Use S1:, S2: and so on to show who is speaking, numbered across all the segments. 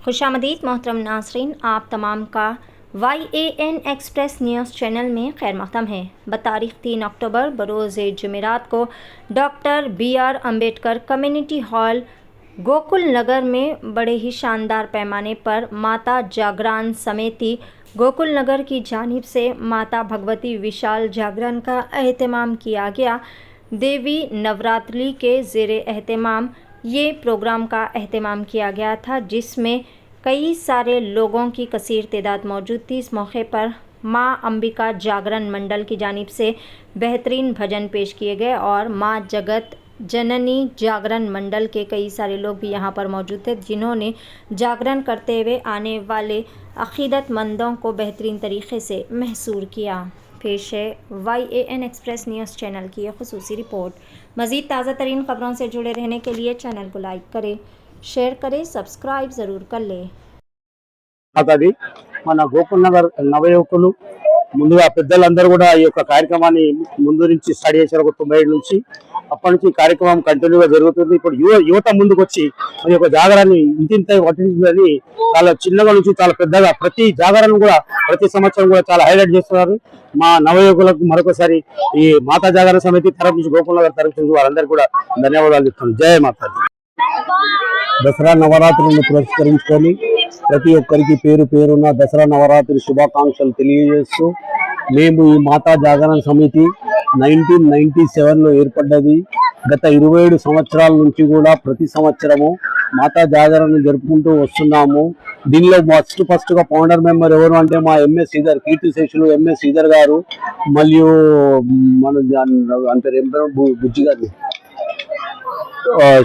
S1: खुशामदीद मोहतरम नाज़रीन, आप तमाम का YAN एक्सप्रेस न्यूज़ चैनल में खैर मक़दम है। बतारीख़ 3 अक्टूबर बरोज़ जुमेरात को doctor BR Ambedkar community hall Gokul Nagar में बड़े ही शानदार पैमाने पर माता जागरण समिति गोकुल नगर की जानिब से माता भगवती विशाल जागरण का एहतमाम किया गया। देवी नवरात्रि के ज़ेरे एहतमाम ये प्रोग्राम का एहतमाम किया गया था, जिसमें कई सारे लोगों की कसीर तादाद मौजूद थी। इस मौके पर माँ अंबिका जागरण मंडल की जानिब से बेहतरीन भजन पेश किए गए और माँ जगत जननी जागरण मंडल के कई सारे लोग भी यहाँ पर मौजूद थे, जिन्होंने जागरण करते हुए आने वाले अक़ीदतमंदों को बेहतरीन तरीक़े से महसूर किया। पेश है YAN एक्सप्रेस न्यूज़ चैनल की यह ख़ुसूसी रिपोर्ट। मज़ीद ताज़ा तरीन ख़बरों से जुड़े रहने के लिए चैनल को लाइक करें, शेयर करें, सब्सक्राइब ज़रूर कर लें।
S2: అది మన గోకుల్ నగర్ నవయువకులు ముందుగా పెద్దలందరూ కూడా ఈ యొక్క కార్యక్రమాన్ని ముందు నుంచి స్టార్ట్ చేశారు. ఒక 90 నుంచి అప్పటి నుంచి కార్యక్రమం కంటిన్యూగా జరుగుతుంది. ఇప్పుడు యువత ముందుకు వచ్చి ఈ యొక్క జాగరాన్ని ఇంతింత పట్టించుదని చాలా చిన్నగా నుంచి చాలా పెద్దగా ప్రతి జాగరణ కూడా ప్రతి సంవత్సరం కూడా చాలా హైలైట్ చేస్తున్నారు. మా నవయువకులకు మరొకసారి ఈ మాతా జాగరణ సమితి తరఫు నుంచి గోకుల్ నగర్ తరఫు నుంచి వారందరికీ కూడా ధన్యవాదాలు చెప్తున్నాను. జయ మాతా. దసరా నవరాత్రులను పురస్కరించుకొని ప్రతి ఒక్కరికి పేరు పేరున దసరా నవరాత్రి శుభాకాంక్షలు తెలియజేస్తూ, మేము ఈ మాతా జాగరణ సమితి 1997లో ఏర్పడ్డది. గత 27 సంవత్సరాల నుంచి కూడా ప్రతి సంవత్సరము మాతా జాగరణ జరుపుకుంటూ వస్తున్నాము. దీనిలో ఫస్ట్ గా ఫౌండర్ మెంబర్ ఎవరు అంటే మా MS శ్రీధర్, కీర్తిశేషులు MS శ్రీధర్ గారు, మరియు మన అంటే బుజ్జి గారు,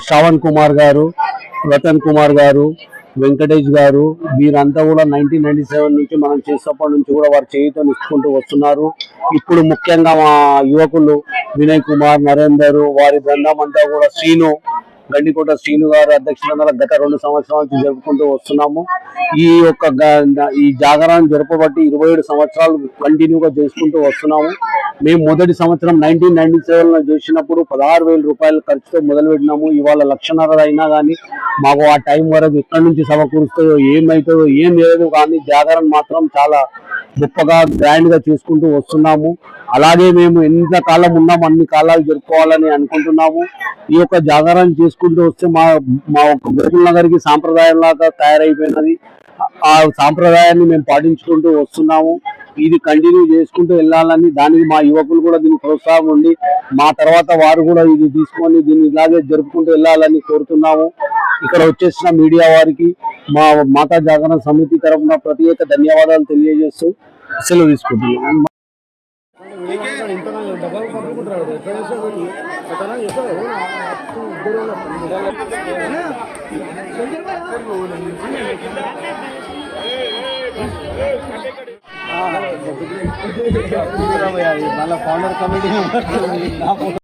S2: శ్రావణ్ కుమార్ గారు, రతన్ కుమార్ గారు, వెంకటేష్ గారు, వీరంతా కూడా 1997 నుంచి మనం చేసేప్పటి నుంచి కూడా వారు చేయుతనిచ్చుకుంటూ వస్తున్నారు. ఇప్పుడు ముఖ్యంగా మా యువకులు వినయ్ కుమార్, నరేందర్, వారి బృందం అంతా కూడా గండికోట శ్రీను గారు అధ్యక్షతన గత 2 సంవత్సరాల నుంచి జరుపుకుంటూ వస్తున్నాము. ఈ జాగరణ జరపబట్టి 27 సంవత్సరాలు కంటిన్యూగా చేసుకుంటూ వస్తున్నాము. మేము మొదటి సంవత్సరం 1997లో చేసినప్పుడు 16,000 రూపాయల ఖర్చుతో మొదలు పెట్టినాము. ఇవాళ 1,50,000 అయినా కానీ మాకు ఆ టైం వరకు ఎక్కడి నుంచి సమకూరుస్తాయో ఏమవుతుందో ఏం లేదు, కానీ జాగరణ మాత్రం చాలా గొప్పగా గ్రాండ్ గా చేసుకుంటూ వస్తున్నాము. అలాగే మేము ఎంత కాలం ఉన్నాము అన్ని కాలాలు జరుపుకోవాలని అనుకుంటున్నాము. ఈ యొక్క జాగరణ చేసుకుంటూ వస్తే మా గోకుల్ నగర్కి సాంప్రదాయం లాగా తయారైపోయినది. ఆ సాంప్రదాయాన్ని మేము పాటించుకుంటూ వస్తున్నాము. ఇది కంటిన్యూ చేసుకుంటూ వెళ్ళాలని, దానికి మా యువకులు కూడా దీనికి ప్రోత్సాహం ఉండి మా తర్వాత వారు కూడా ఇది తీసుకొని దీన్ని ఇలాగే జరుపుకుంటూ వెళ్ళాలని కోరుతున్నాము. ఇక్కడ వచ్చేసిన మీడియా వారికి మా మాతా జాగరణ సమితి తరఫున ప్రత్యేక ధన్యవాదాలు తెలియజేస్తూ సెలవు తీసుకుంటున్నాను. Founder committee